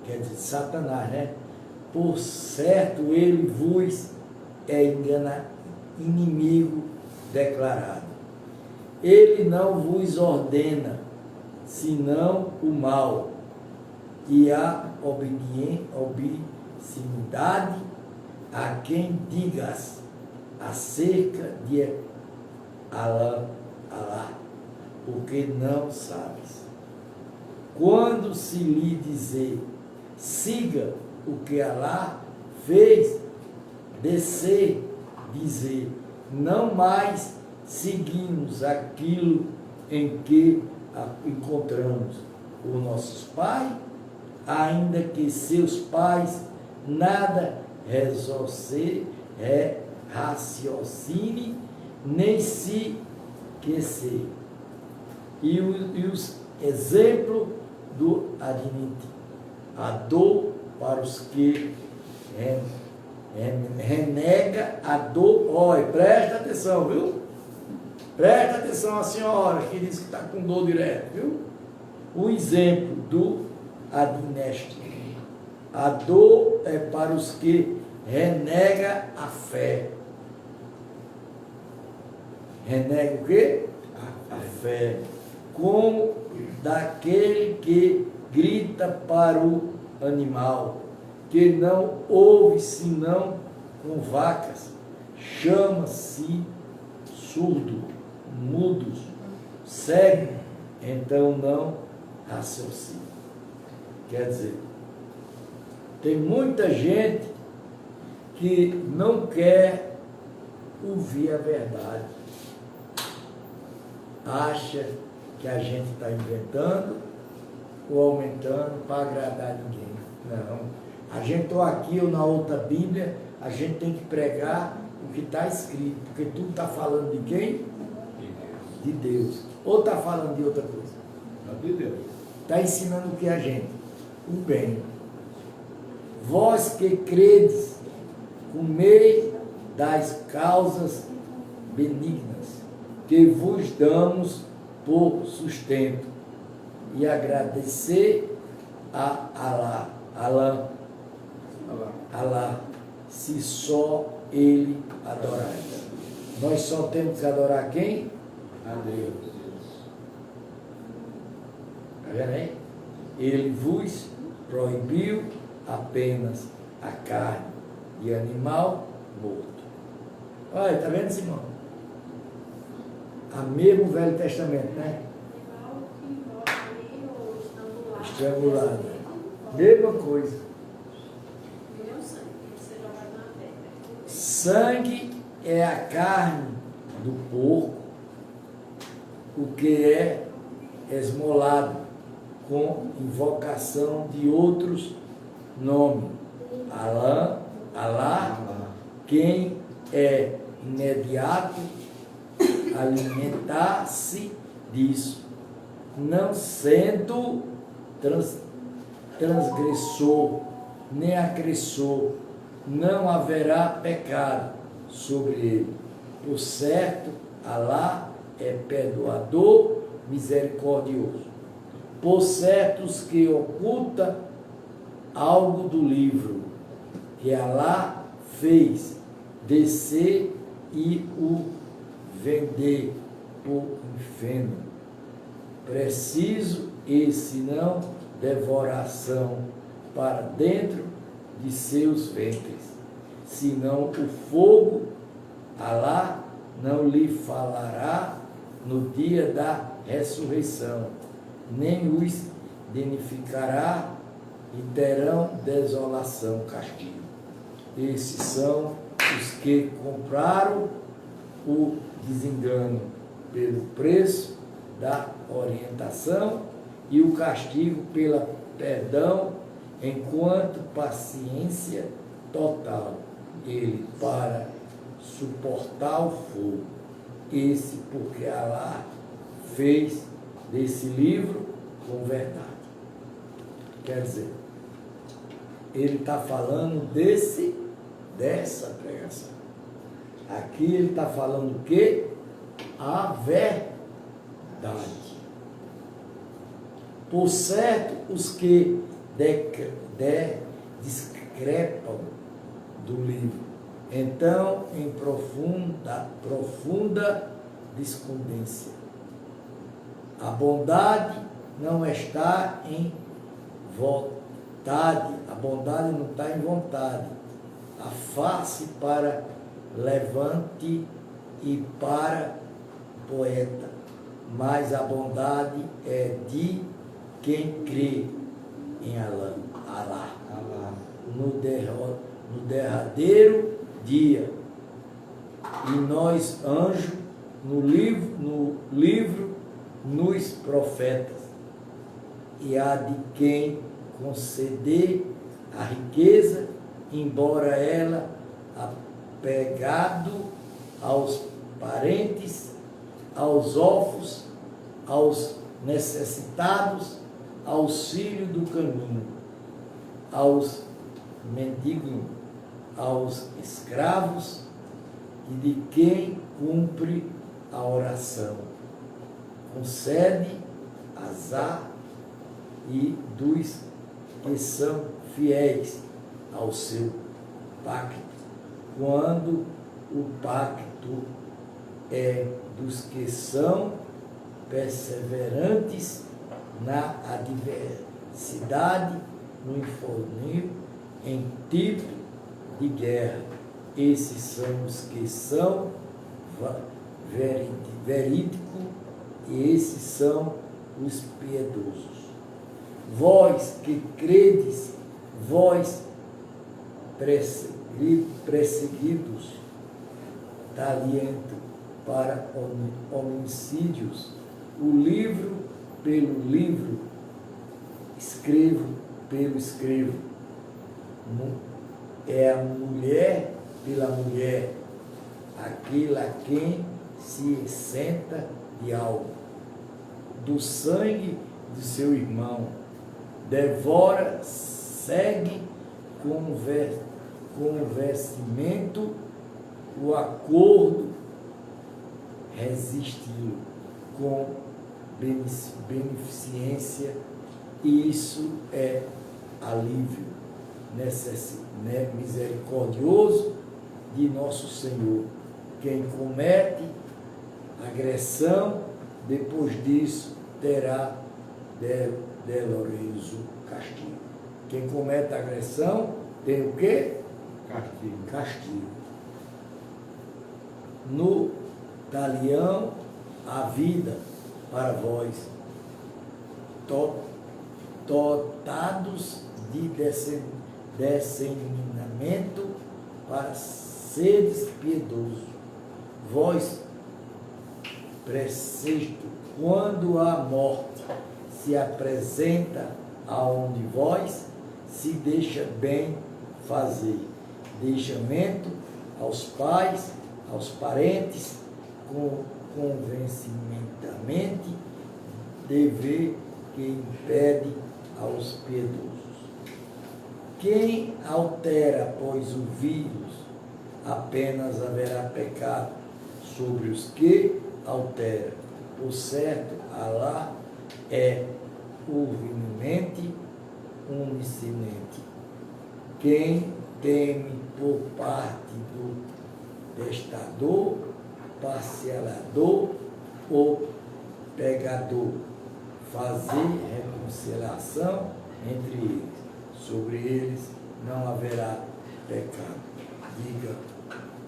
quer dizer, Satanás, né? Por certo, ele vos é inimigo declarado. Ele não vos ordena, senão o mal, e a obscenidade a quem digas acerca de Alá, porque não sabes. Quando se lhe dizer, siga o que Alá fez, descer, dizer, não mais seguimos aquilo em que encontramos os nossos pais, ainda que seus pais nada raciocine, nem se esquecer. E os exemplos do Adinite, a dor para os que renega a dor. Olha, presta atenção, viu? Presta atenção a senhora que diz que está com dor direto, viu? O exemplo do Adineste. A dor é para os que renega a fé. Renega o quê? A fé. Como daquele que grita para o animal, que não ouve senão com vacas, chama-se surdo, mudos, cego, então não raciocina. Quer dizer, tem muita gente que não quer ouvir a verdade. Acha que a gente está inventando ou aumentando para agradar ninguém. Não. A gente está aqui ou na outra Bíblia, a gente tem que pregar o que está escrito, porque tudo está falando de quem? De Deus. Ou está falando de outra coisa? De Deus. Está ensinando o que a gente? O bem. Vós que credes, comei das causas benignas, que vos damos por sustento, e agradecer a Alá, se só Ele adorar. Nós só temos que adorar quem? A Deus. Está vendo aí? Ele vos proibiu apenas a carne de animal morto. Olha, está vendo, Simão? A mesmo Velho Testamento, né? Estrangulado. Mesma coisa. Sangue é a carne do porco, o que é esmolado com invocação de outros nomes. Alá, quem é imediato alimentar-se disso, não sendo transgressor, nem acressor, não haverá pecado sobre ele. Por certo, Alá é perdoador, misericordioso. Por certo, os que oculta algo do livro que Alá fez descer e o vender por inferno, preciso esse não devoração para dentro de seus ventres, senão o fogo, Alá não lhe falará no dia da ressurreição, nem os danificará e terão desolação, castigo. Esses são os que compraram o desengano pelo preço da orientação e o castigo pela perdão, enquanto paciência total ele para suportar o fogo. Esse porque Allah fez desse livro com verdade. Quer dizer, ele está falando dessa pregação. Aqui ele está falando o quê? A verdade. Por certo, os que discrepam do livro, então em profunda discordância. A bondade não está em vontade, a bondade não está em vontade. A face para levante e para poeta, mas a bondade é de quem crê em Allah. No derradeiro dia. E nós, anjos, no livro, nos profetas. E há de quem conceder a riqueza, embora ela apegado aos parentes, aos órfãos, aos necessitados, auxílio do caminho, aos mendigos, aos escravos e de quem cumpre a oração. Concede azar e dos que são fiéis ao seu pacto, quando o pacto é dos que são perseverantes na adversidade, no infortúnio, em tipo de guerra. Esses são os que são verídicos e esses são os piedosos. Vós que credes, vós perseguidos, talento para homicídios, o livro pelo livro, escrevo pelo escrevo, é a mulher pela mulher, aquele a quem se senta de algo, do sangue de seu irmão, devora, segue com vestimento o acordo, resistiu com beneficência, e isso é alívio misericordioso de nosso Senhor. Quem comete agressão, depois disso, terá doloroso castigo. Quem comete agressão tem o quê? Castigo. No talião, a vida para vós, dotados de discernimento para seres piedosos. Vós, preceito, quando a morte se apresenta aonde vós, se deixa bem fazer. Deixamento aos pais, aos parentes, convencimentamente, dever que impede aos piedosos. Quem altera, pois, o vírus, apenas haverá pecado sobre os que altera. Por certo, Allah é onisciente, onisciente. Quem teme por parte do testador, parcelador ou pegador, fazer reconciliação entre eles. Sobre eles não haverá pecado. Diga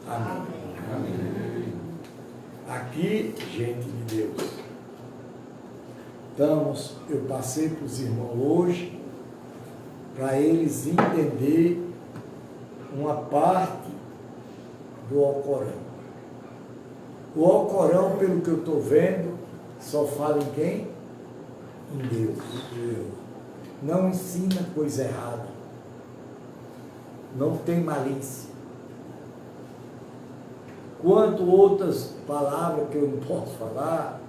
amém. Amém. Aqui, gente de Deus, eu passei para os irmãos hoje, para eles entenderem uma parte do Alcorão. O Alcorão, pelo que eu estou vendo, só fala em quem? Em Deus. Não ensina coisa errada. Não tem malícia. Quanto outras palavras que eu não posso falar,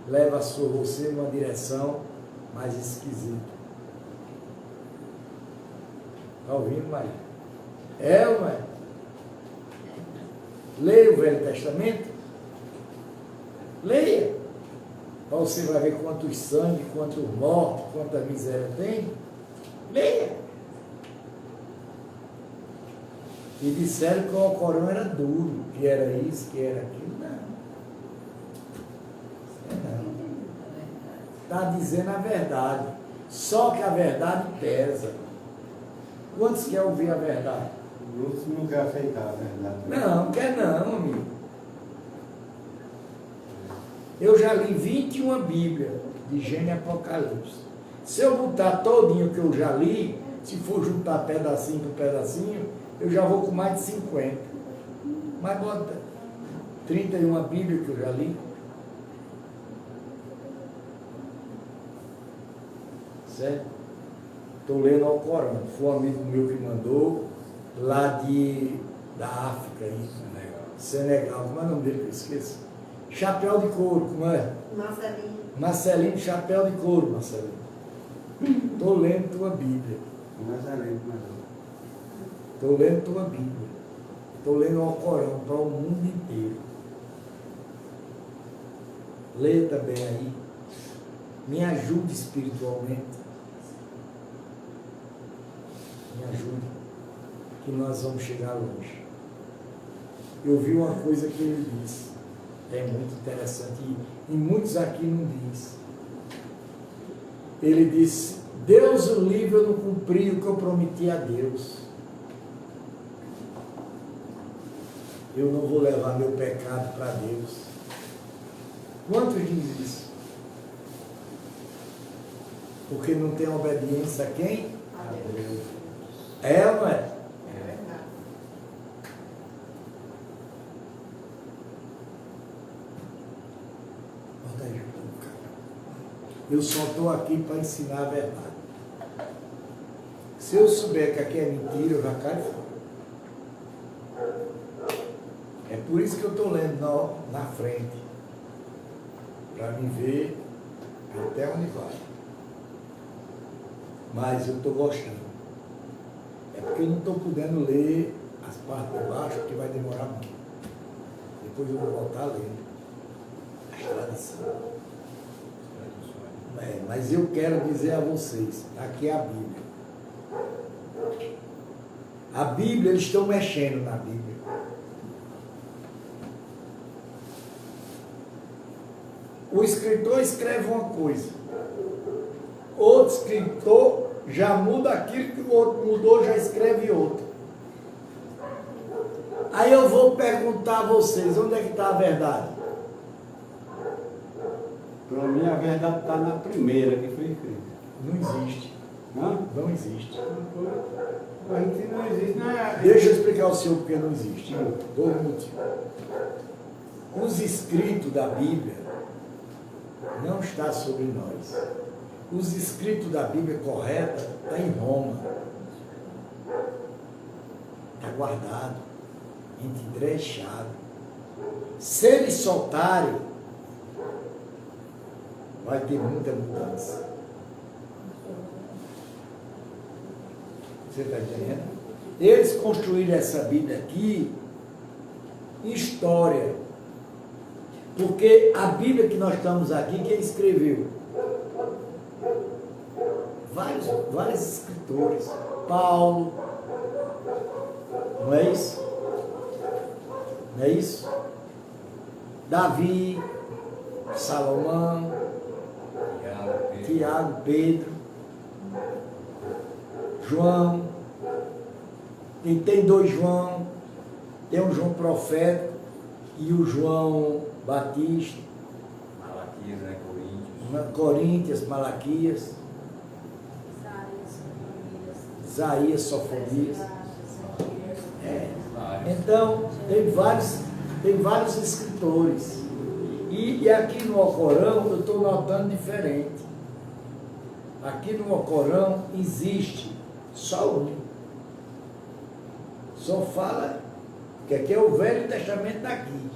leva você numa direção mais esquisita. Está ouvindo, Maria? É ou não é? Leia o Velho Testamento. Leia. Você vai ver quantos sangue, quantos mortos, quanta miséria tem. Leia. E disseram que o Alcorão era duro, que era isso, que era aquilo. Não. Está dizendo a verdade. Só que a verdade pesa. Quantos querem ouvir a verdade? Outros não querem aceitar a verdade. Não, quer não, amigo. Eu já li 21 Bíblias, de Gênesis e Apocalipse. Se eu botar todinho que eu já li, se for juntar pedacinho por pedacinho, eu já vou com mais de 50. Mas bota 31 Bíblias que eu já li. Certo? Estou lendo ao Corão. Foi um amigo meu que mandou, lá da África, aí, Senegal. Como é o nome dele que eu esqueço? Chapéu de couro, como é? Marcelinho. Marcelinho, chapéu de couro, Marcelinho. Estou lendo tua Bíblia. Estou lendo tua Bíblia. Estou lendo o Corão para o mundo inteiro. Leia também aí. Me ajude espiritualmente. Me ajude. Que nós vamos chegar longe. Eu vi uma coisa que ele disse. É muito interessante. E muitos aqui não diz. Ele disse, Deus o livre, eu não cumpri o que eu prometi a Deus. Eu não vou levar meu pecado para Deus. Quantos diz isso? Porque não tem obediência a quem? A Deus. É ou não é? É verdade. Bota aí, cara. Eu só estou aqui para ensinar a verdade. Se eu souber que aqui é mentira, eu já caio fora. É por isso que eu estou lendo na frente. Para me ver até onde vai. Mas eu estou gostando. É porque eu não estou podendo ler as partes de baixo, porque vai demorar muito. Depois eu vou voltar a ler as tradições. Mas eu quero dizer a vocês, aqui é a Bíblia. A Bíblia, eles estão mexendo na Bíblia. O escritor escreve uma coisa. Outro escritor já muda aquilo que o outro mudou, já escreve outra. Aí eu vou perguntar a vocês, onde é que está a verdade? Para mim a verdade está na primeira que foi escrita. Não existe. Não? Não existe. A gente não existe, não é? Deixa eu explicar ao senhor porque não existe. Por um motivo. Os escritos da Bíblia não estão sobre nós. Os escritos da Bíblia correta estão em Roma. Está guardado, entrechado. Se eles soltarem, vai ter muita mudança. Você está entendendo? Eles construíram essa Bíblia aqui em história. Porque a Bíblia que nós estamos aqui, quem escreveu? Vários escritores. Paulo. Não é isso? Não é isso? Davi, Salomão, Tiago, Pedro, João. E tem dois João. Tem um João profeta e o João Batista. Malaquias, né? Coríntios, Malaquias, Isaías, Sofonias. Então, tem vários escritores. E aqui no Alcorão eu estou notando diferente. Aqui no Alcorão existe só um. Só fala que aqui é o Velho Testamento daqui.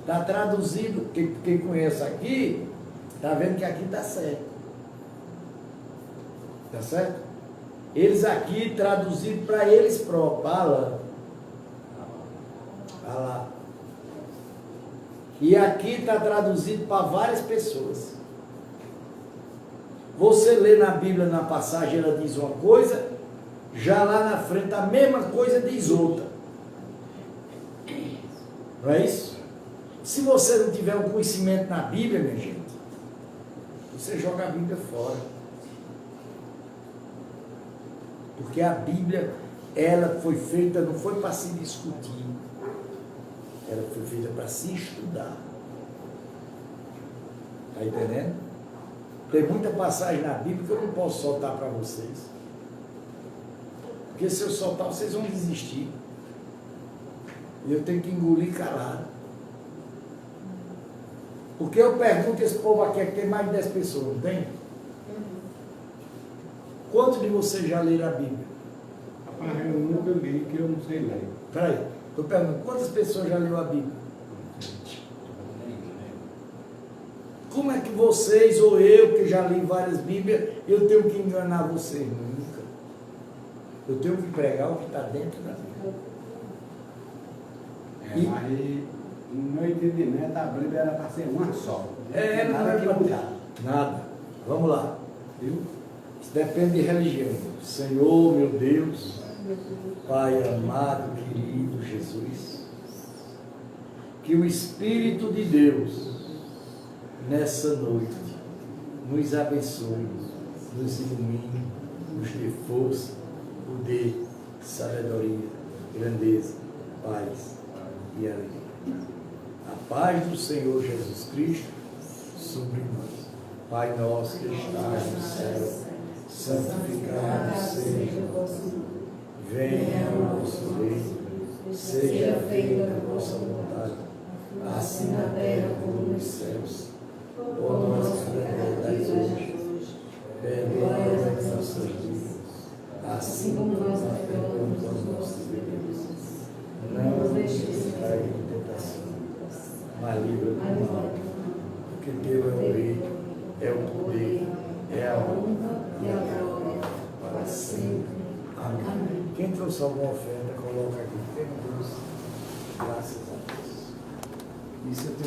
Está traduzido, quem conhece aqui, está vendo que aqui está certo. Está certo? Eles aqui traduziram para eles próprios. Allah. E aqui está traduzido para várias pessoas. Você lê na Bíblia, na passagem, ela diz uma coisa, já lá na frente a mesma coisa diz outra. Não é isso? Se você não tiver um conhecimento na Bíblia, minha gente, você joga a Bíblia fora. Porque a Bíblia, ela foi feita, não foi para se discutir. Ela foi feita para se estudar. Está entendendo? Tem muita passagem na Bíblia que eu não posso soltar para vocês. Porque se eu soltar, vocês vão desistir. E eu tenho que engolir calado. Porque eu pergunto, esse povo aqui que tem mais de 10 pessoas, não tem? Quantos de vocês já leram a Bíblia? Rapaz, eu nunca li, que eu não sei ler. Peraí, eu pergunto, quantas pessoas já leram a Bíblia? Como é que vocês, ou eu, que já li várias Bíblias, eu tenho que enganar vocês? Nunca. Eu tenho que pregar o que está dentro da Bíblia. Mas no meu entendimento a Bíblia era para ser uma só. Nada que mudar. Nada. Vamos lá. Viu? Isso depende de religião. Senhor, meu Deus, Pai amado, querido Jesus, que o Espírito de Deus, nessa noite, nos abençoe, nos ilumine, nos dê força, poder, sabedoria, grandeza, paz e alegria. A paz do Senhor Jesus Cristo sobre nós. Pai nosso que estás no céu, santificado seja o vosso nome. Venha o vosso reino, seja feita a vossa vontade, assim na terra como nos céus. O nosso pão dai hoje, perdoai as nossas dívidas, assim como nós perdoamos aos nossos devedores. Não nos deixeis cair em tentação, mas livra-nos do mal, porque teu é o reino, é o poder, é a honra e a glória para sempre. Amém. Quem trouxe alguma oferta, coloca aqui. Tem Deus. Graças a Deus. Isso eu tenho.